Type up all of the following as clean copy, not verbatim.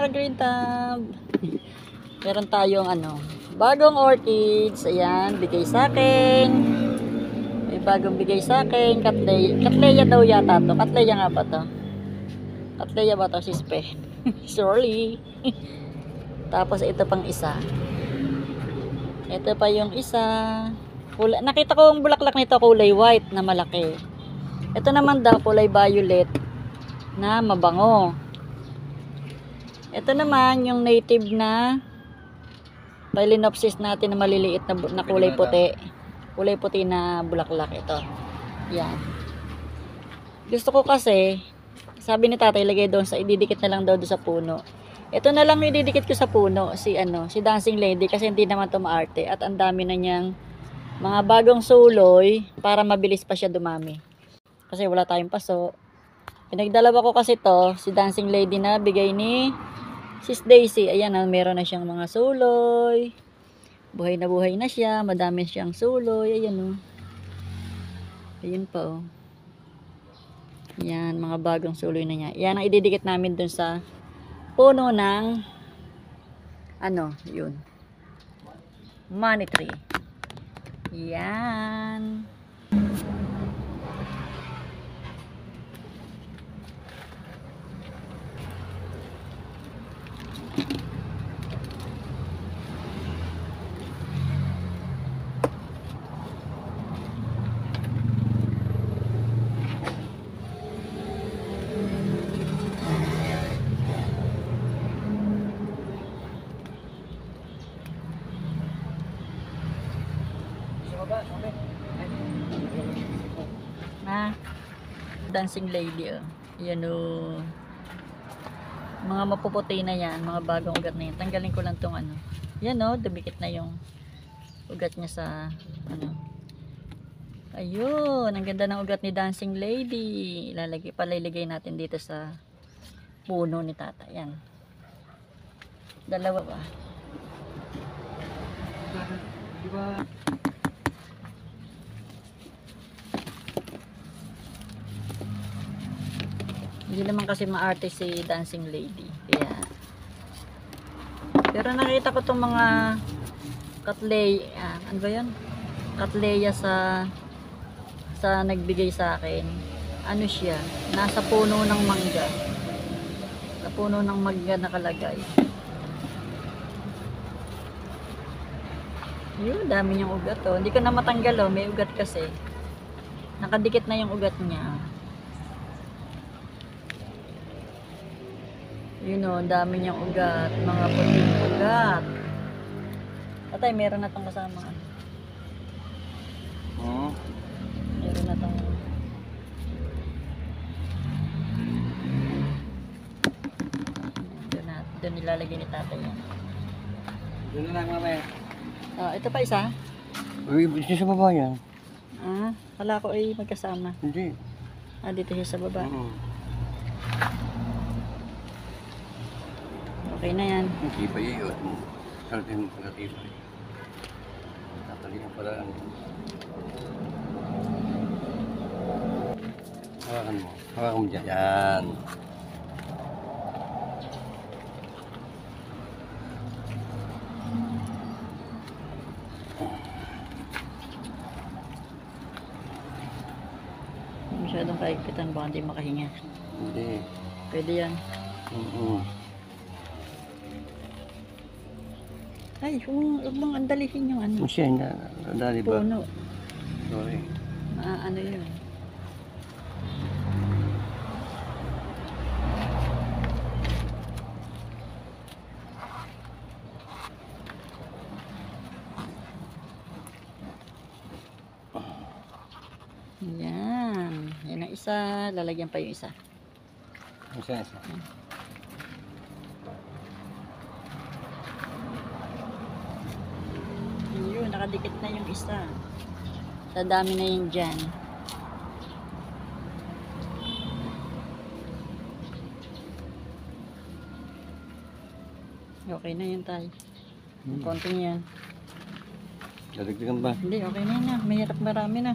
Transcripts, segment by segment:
Green Thumb. Meron tayong bagong orchids. Ayan, bigay sa akin. May bagong bigay sa akin. Catleya daw yata to. Catleya nga ba to? Catleya ba to, sispe? Sorry. Tapos ito pang isa. Ito pa yung isa. Nakita ko yung bulaklak nito kulay white na malaki. Ito naman daw kulay violet na mabango. Ito naman yung native na Phalaenopsis natin na maliliit na kulay puti. Kulay puti na bulaklak ito. Yan. Gusto ko kasi, sabi ni tatay, lagay doon ididikit na lang daw doon sa puno. Ito na lang ididikit ko sa puno, si Dancing Lady, kasi hindi naman to maarte at ang dami na niyang mga bagong suloy para mabilis pa siya dumami. Kasi wala tayong paso. Pinagdalawa ko kasi to, si Dancing Lady na bigay ni Sis Daisy. Ayan, meron na siyang mga suloy. Buhay na siya, madami siyang suloy. Ayan Ayun pa Yan, mga bagong suloy na niya. Yan ang ididikit namin dun sa puno ng yun. Money tree. Yan. Dancing Lady Yan mga mapuputi na yan, mga bagong ugat na yan. Tanggalin ko lang tong yan dumikit na yung ugat niya sa ayun, ang ganda ng ugat ni Dancing Lady. Palaligay natin dito sa puno ni tata. Yan, dalawa ba? Diba? Hindi naman kasi maarte si Dancing Lady. Kaya. Pero nakita ko tong mga Catleya. Ano ba yun? Catleya sa nagbigay sa akin. Ano siya? Nasa puno ng mangga. Sa puno ng mangga nakalagay. Yun, dami niyang ugat Hindi ko na matanggal May ugat kasi. Nakadikit na yung ugat niya. Yun dami niyang ugat, mga puting ugat. Tatay, meron na tong kasama. Meron na tong doon nilalagay ni tatay yan. Doon na lang mamaya. Ito pa isa? Uy, dito sa baba yan. Kala ko ay magkasama. Hindi. Dito siya sa baba. Okay na yan. Hindi pa yun. Sabi mo pala tibay. Tatalihan pala. Hawakan mo. Hawakan mo dyan. Yan. Masyadong kaigpitan, baka hindi makahinga. Hindi. Pwede yan. Ay, huwag mong andalihin yung Siya, dali ba? puno. Sorry. Yun. Yan. Yan ang isa. Lalagyan pa yung isa. Isa. Yun, nakadikit na yung isa. Sa dami na yun dyan. Okay na yun tayo. Konting yan. Dadagdagan ba? Hindi, okay na yun. Mahirap marami na.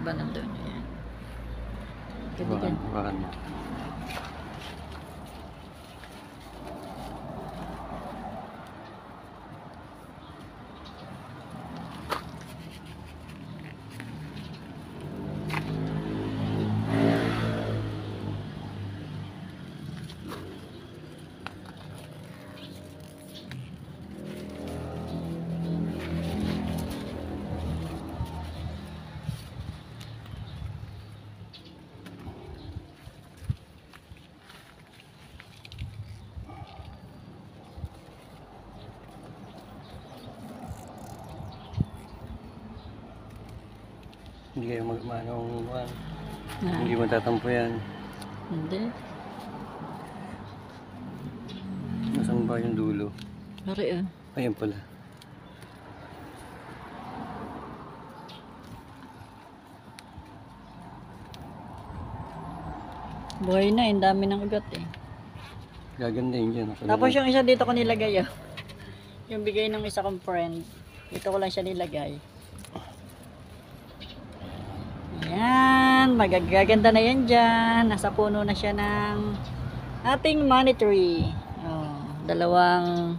Ba nandun? Ayan. Kadigan. Hawakan mo. Hindi kayo magmanong Ah, hindi matatampo yan. hindi. Nasaan ba yung dulo? Pare ah. Ayan pala. Buhay na, ang dami ng ugat eh. Gaganda yun dyan. Tapos yung isa dito ko nilagay oh. Yung bigay ng isa kong friend. Dito ko lang siya nilagay. Ayan, magaganda na yan dyan. Nasa puno na siya ng ating money tree. Oh, dalawang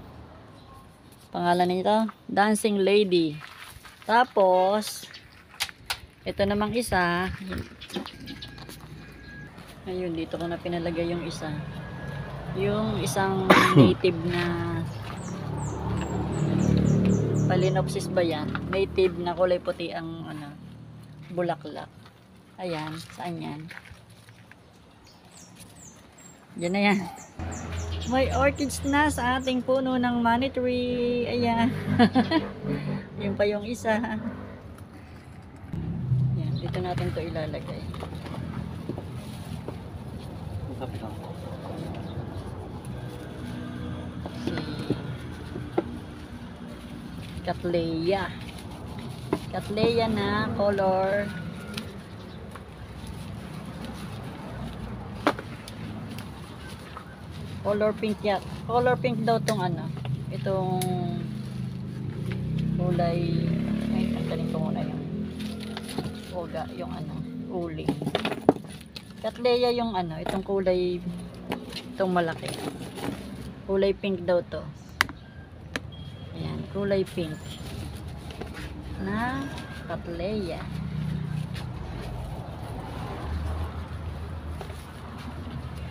pangalan nito, Dancing Lady. Tapos, ito namang isa. Ayun, dito ko na pinalagay yung isa. Yung isang native na Phalaenopsis ba yan? Native na kulay puti ang ano, bulaklak. Ayan, saan yan? Diyan na yan. May orchids na sa ating puno ng money tree. Ayan. Yun pa yung isa. Ayan, dito natin to ilalagay. Tapos lang. Cattleya. Cattleya na color pink yan. Color pink daw tong ano. Itong kulay ay tanggalin ko muna yung uga, yung ano, uling. Cattleya yung ano, itong kulay itong malaki. Kulay pink daw to. Ayan, kulay pink na Cattleya.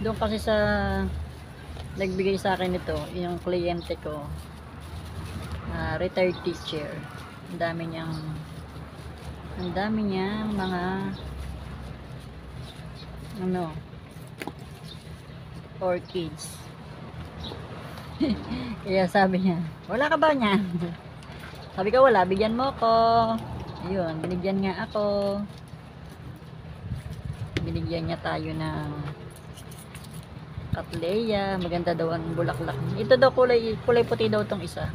Doon kasi sa nagbigay sa akin ito, yung kliyente ko, retired teacher. Ang dami niyang mga ano, orchids. Kaya sabi niya, wala ka ba niyan? Sabi ko wala, bigyan mo ko. Ayun, binigyan nga ako. Binigyan niya tayo ng Cattleya. Maganda daw ang bulaklak. Ito daw kulay puti daw tong isa.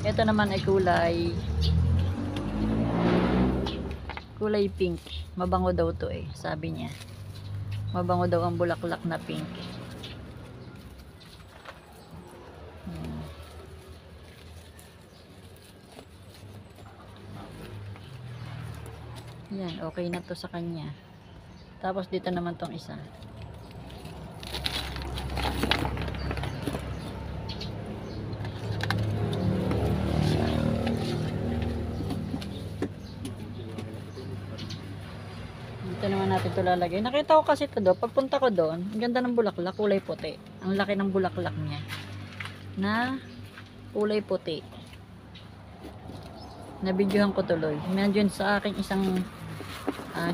Ito naman ay kulay pink. Mabango daw to eh, sabi niya. Mabango daw ang bulaklak na pink. Yan, okay na to sa kanya. Tapos dito naman tong isa. Dito naman natin to lalagay. Nakita ko kasi ito doon. Pagpunta ko doon, ang ganda ng bulaklak, kulay puti. Ang laki ng bulaklak niya. Na kulay puti. Nabidyohan ko tuloy. Imagine sa aking isang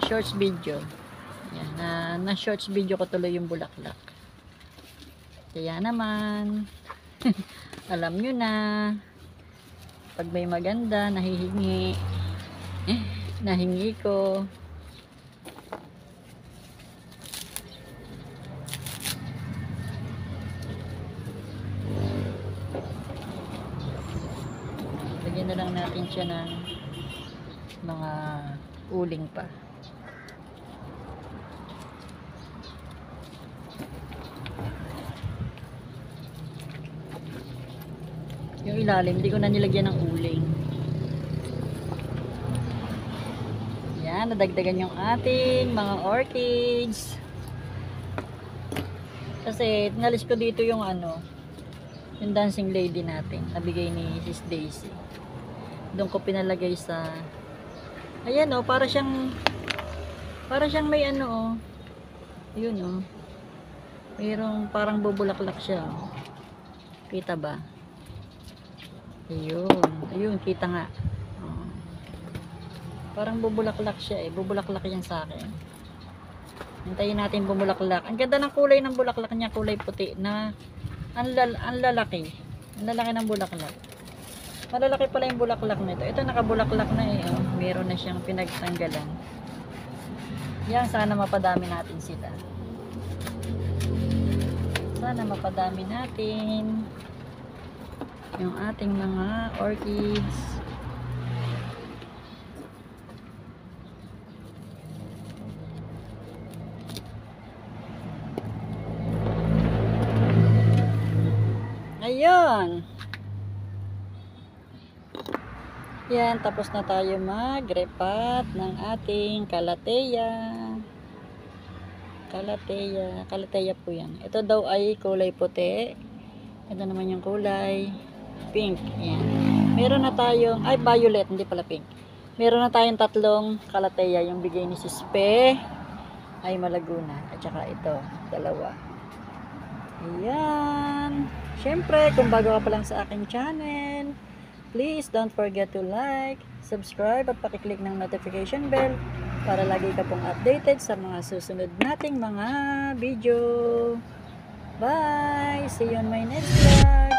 shorts video. Yan, na shorts video ko tuloy yung bulaklak. Kaya naman, alam nyo na, pag may maganda, nahihingi, nahingi ko. Lagyan na lang natin siya ng mga uling pa. Yung ilalim, hindi ko na nilagyan ng uling. Yan, nadagdagan yung ating mga orchids. Kasi, tinalis ko dito yung ano, yung dancing lady natin, nabigay ni Sis Daisy. Doon ko pinalagay sa, ayan o, para siyang may ano o, yun o, mayroong parang bubulaklak siya o. Kita ba? Ayun, kita nga. Oh. Parang bubulaklak siya eh. Bubulaklak yan sa akin. Hintayin natin bumulaklak. Ang ganda ng kulay ng bulaklak niya, kulay puti na ang lalaki. Ang lalaki ng bulaklak. Malalaki pala yung bulaklak nito. Ito nakabulaklak na eh. Oh. Meron na siyang pinagtanggalan. Yan, sana mapadami natin sila. Sana mapadami natin yung ating mga orchids. Ayun. Yan, tapos na tayo mag-repat ng ating Calathea. Calathea po yan. Ito daw ay kulay puti. Ito naman yung kulay pink. Yan. Meron na tayong, ay violet, hindi pala pink. Meron na tayong tatlong Calathea. Yung bigay ni Sispe ay Malaguna. At saka ito, dalawa. Ayan. Siyempre, kung bago ka pa lang sa aking channel, please don't forget to like, subscribe at pakiclick ng notification bell para lagi ka pong updated sa mga susunod nating mga video. Bye! See you on my next vlog!